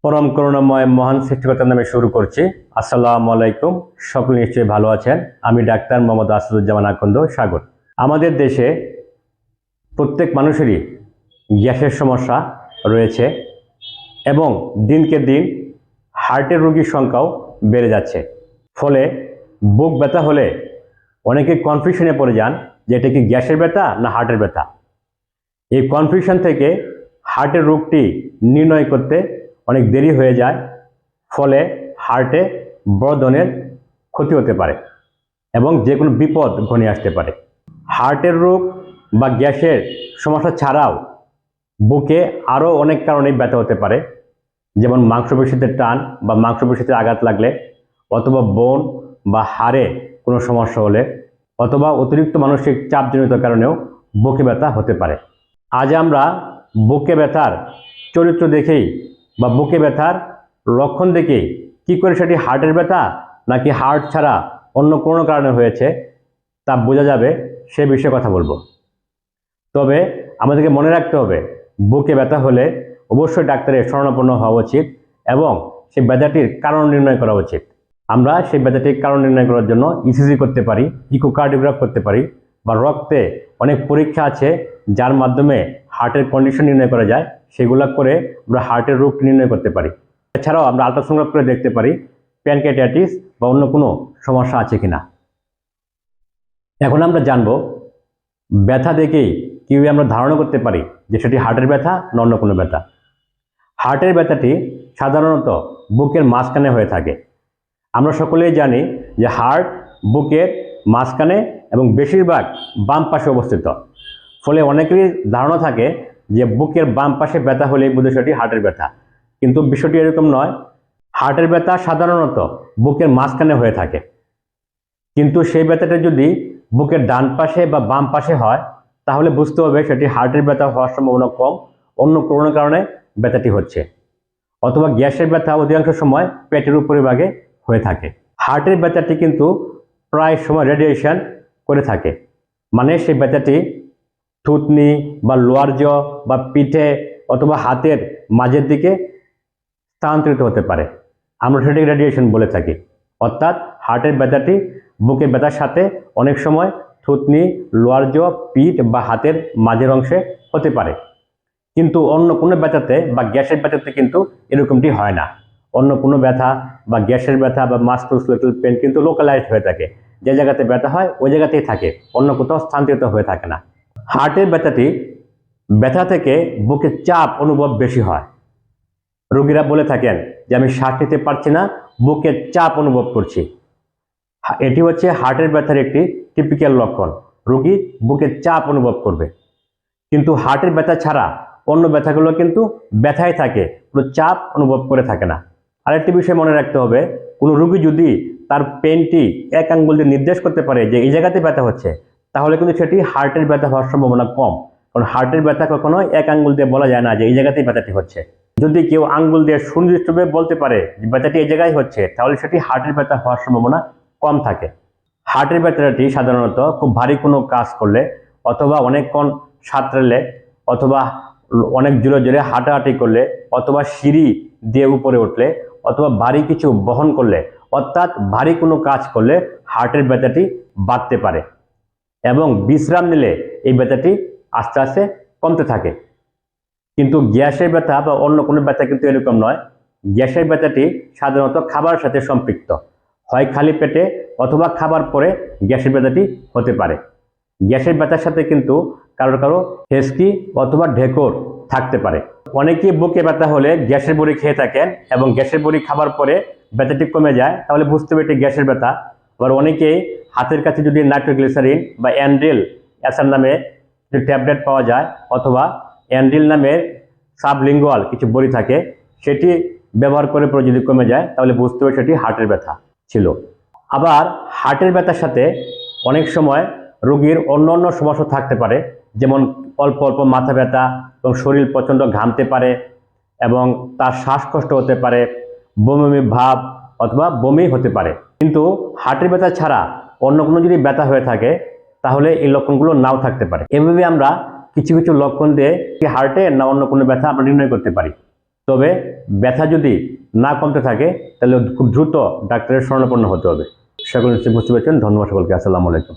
পরম করুণাময় মহান সৃষ্টিকর্তার নামে শুরু করছি। আসসালামু আলাইকুম। সকলে নিশ্চয়ই ভালো আছেন। আমি ডাক্তার মোহাম্মদ আসাদুজ্জামান আকন্দ সাগর। আমাদের দেশে প্রত্যেক মানুষেরই গ্যাসের সমস্যা রয়েছে এবং দিনকে দিন হার্টের রোগীর সংখ্যাও বেড়ে যাচ্ছে। ফলে বুক ব্যথা হলে অনেকে কনফিউশনে পড়ে যান যে এটা কি গ্যাসের ব্যথা না হার্টের ব্যথা। এই কনফিউশন থেকে হার্টের রোগটি নির্ণয় করতে অনেক দেরি হয়ে যায়, ফলে হার্টে বড় ধরনের ক্ষতি হতে পারে এবং যে কোনো বিপদ ঘনিয়ে আসতে পারে। হার্টের রোগ বা গ্যাসের সমস্যা ছাড়াও বুকে আরও অনেক কারণে ব্যথা হতে পারে, যেমন মাংসপেশিতে টান বা মাংসপেশিতে আঘাত লাগলে, অথবা বোন বা হাড়ে কোনো সমস্যা হলে, অথবা অতিরিক্ত মানসিক চাপজনিত কারণেও বুকে ব্যথা হতে পারে। আজ আমরা বুকে ব্যথার চরিত্র দেখেই বা বুকে ব্যথার লক্ষণ দেখেই কী করে সেটি হার্টের ব্যথা নাকি হার্ট ছাড়া অন্য কোনো কারণে হয়েছে তা বোঝা যাবে, সে বিষয়ে কথা বলবো। তবে আমাদেরকে মনে রাখতে হবে, বুকে ব্যথা হলে অবশ্যই ডাক্তারের শরণাপন্ন হওয়া উচিত এবং সেই ব্যথাটির কারণ নির্ণয় করা উচিত। আমরা সেই ব্যথাটির কারণ নির্ণয় করার জন্য ইসিজি করতে পারি, ইকোকার্ডিওগ্রাফ করতে পারি, বা রক্তে অনেক পরীক্ষা আছে যার মাধ্যমে হার্টের কন্ডিশন নির্ণয় করা যায়, সেগুলো করে আমরা হার্টের রোগ নির্ণয় করতে পারি। এছাড়াও আমরা আল্ট্রাসোনোগ্রাফ করে দেখতে পারি প্যানক্রিয়াটাইটিস বা অন্য কোনো সমস্যা আছে কিনা। এখন আমরা জানবো ব্যথা দেখেই কীভাবে আমরা ধারণা করতে পারি যে সেটি হার্টের ব্যথা না অন্য কোনো ব্যথা। হার্টের ব্যথাটি সাধারণত বুকের মাঝখানে হয়ে থাকে। আমরা সকলেই জানি যে হার্ট বুকের মাঝখানে এবং বেশিরভাগ বাম পাশে অবস্থিত। ফলে অনেকেরই ধারণা থাকে যে বুকের বাম পাশে ব্যথা হলেই বোধহয় সেটি হার্টের ব্যথা, কিন্তু বিষয়টি এরকম নয়। হার্টের ব্যথা সাধারণত বুকের মাঝখানে হয়ে থাকে, কিন্তু সেই ব্যথাটা যদি বুকের ডান পাশে বা বাম পাশে হয় তাহলে বুঝতে হবে সেটি হার্টের ব্যথা হওয়ার সম্ভাবনা কম, অন্য কোনো কারণে ব্যথাটি হচ্ছে। অথবা গ্যাসের ব্যথা অধিকাংশ সময় পেটের উপরিভাগে হয়ে থাকে। হার্টের ব্যথাটি কিন্তু প্রায় সময় রেডিয়েশন করে থাকে, মানে সেই ব্যথাটি থুতনি বা লোয়ার জ বা পিঠে অথবা হাতের মাঝের দিকে স্থানান্তরিত হতে পারে। আমরা সেটাকে রেডিয়েশন বলে থাকি। অর্থাৎ হার্টের ব্যথাটি বুকের ব্যথার সাথে অনেক সময় থুতনি, লোয়ার জ, পিঠ বা হাতের মাঝের অংশে হতে পারে, কিন্তু অন্য কোনো ব্যথাতে বা গ্যাসের ব্যথাতে কিন্তু এরকমটি হয় না। অন্য কোনো ব্যথা বা গ্যাসের ব্যথা বা মাস্কুলোস্কেলেটাল পেন কিন্তু লোকালাইজড হয়ে থাকে, যে জায়গাতে ব্যথা হয় ওই জায়গাতেই থাকে, অন্য কোথাও স্থানান্তরিত হয়ে থাকে না। হার্টের ব্যথা থেকে বুকে চাপ অনুভব বেশি হয়। রোগীরা বলে থাকেন যে আমি শ্বাস নিতে পারছি না, বুকে চাপ অনুভব করছি। এটি হচ্ছে হার্টের ব্যথার একটি টিপিক্যাল লক্ষণ। রোগী বুকে চাপ অনুভব করবে, কিন্তু হার্টের ব্যথা ছাড়া অন্য ব্যথাগুলো কিন্তু ব্যথাই থাকে, কোনো চাপ অনুভব করে থাকে না। আরেকটি বিষয় মনে রাখতে হবে, কোনো রোগী যদি তার পেনটি এক আঙ্গুল দিয়ে নির্দেশ করতে পারে যে এই জায়গাতে ব্যথা হচ্ছে, তাহলে কিন্তু সেটি হার্টের ব্যথা হওয়ার সম্ভাবনা কম। কারণ হার্টের ব্যথা কখনো এক আঙ্গুল দিয়ে বলা যায় না যে এই জায়গাতেই ব্যথাটি হচ্ছে। যদি কেউ আঙ্গুল দিয়ে সুনির্দিষ্টভাবে বলতে পারে যে ব্যথাটি এই জায়গায় হচ্ছে, তাহলে সেটি হার্টের ব্যথা হওয়ার সম্ভাবনা কম থাকে। হার্টের ব্যথাটি সাধারণত খুব ভারী কোনো কাজ করলে, অথবা অনেকক্ষণ সাঁতরালে, অথবা অনেক জোরে জোরে হাঁটাহাঁটি করলে, অথবা সিঁড়ি দিয়ে উপরে উঠলে, অথবা ভারী কিছু বহন করলে, অর্থাৎ ভারী কোনো কাজ করলে হার্টের ব্যথাটি বাড়তে পারে এবং বিশ্রাম নিলে এই ব্যথাটি আস্তে আস্তে কমতে থাকে। কিন্তু গ্যাসের ব্যথা বা অন্য কোনো ব্যথা কিন্তু এরকম নয়। গ্যাসের ব্যথাটি সাধারণত খাবারের সাথে সম্পৃক্ত, হয় খালি পেটে অথবা খাবার পরে গ্যাসের ব্যথাটি হতে পারে। গ্যাসের ব্যথার সাথে কিন্তু কারো কারো হেঁচকি অথবা ঢেকর থাকতে পারে। অনেকেই বুকে ব্যথা হলে গ্যাসের বড়ি খেয়ে থাকেন এবং গ্যাসের বড়ি খাবার পরে ব্যথাটি কমে যায়, তাহলে বুঝতে হবে এটি গ্যাসের ব্যথা। আবার অনেকেই হাতের কাছে যদি নাইট্রোগ্লিসারিন বা অ্যান্ড্রিল অ্যাসার নামে কিছু ট্যাবলেট পাওয়া যায়, অথবা অ্যান্ড্রিল নামের সাবলিঙ্গুয়াল কিছু বড়ি থাকে, সেটি ব্যবহার করে পরে যদি কমে যায় তাহলে বুঝতে হবে সেটি হার্টের ব্যথা ছিল। আবার হার্টের ব্যথার সাথে অনেক সময় রোগীর অন্য অন্য সমস্যা থাকতে পারে, যেমন অল্প অল্প মাথা ব্যথা এবং শরীর প্রচণ্ড ঘামতে পারে এবং তার শ্বাসকষ্ট হতে পারে, বমি ভাব অথবা বমি হতে পারে। কিন্তু হার্টের ব্যথা ছাড়া অন্য কোনো যদি ব্যথা হয়ে থাকে তাহলে এই লক্ষণগুলো নাও থাকতে পারে। এভাবে আমরা কিছু কিছু লক্ষণ দিয়ে হার্টে না অন্য কোনো ব্যথা আমরা নির্ণয় করতে পারি। তো তবে ব্যথা যদি না কমতে থাকে তাহলে খুব দ্রুত ডাক্তারের শরণাপন্ন হতে হবে। সকল নিশ্চয়ই বুঝতে পেরেছেন। ধন্যবাদ সকলকে। আসসালামু আলাইকুম।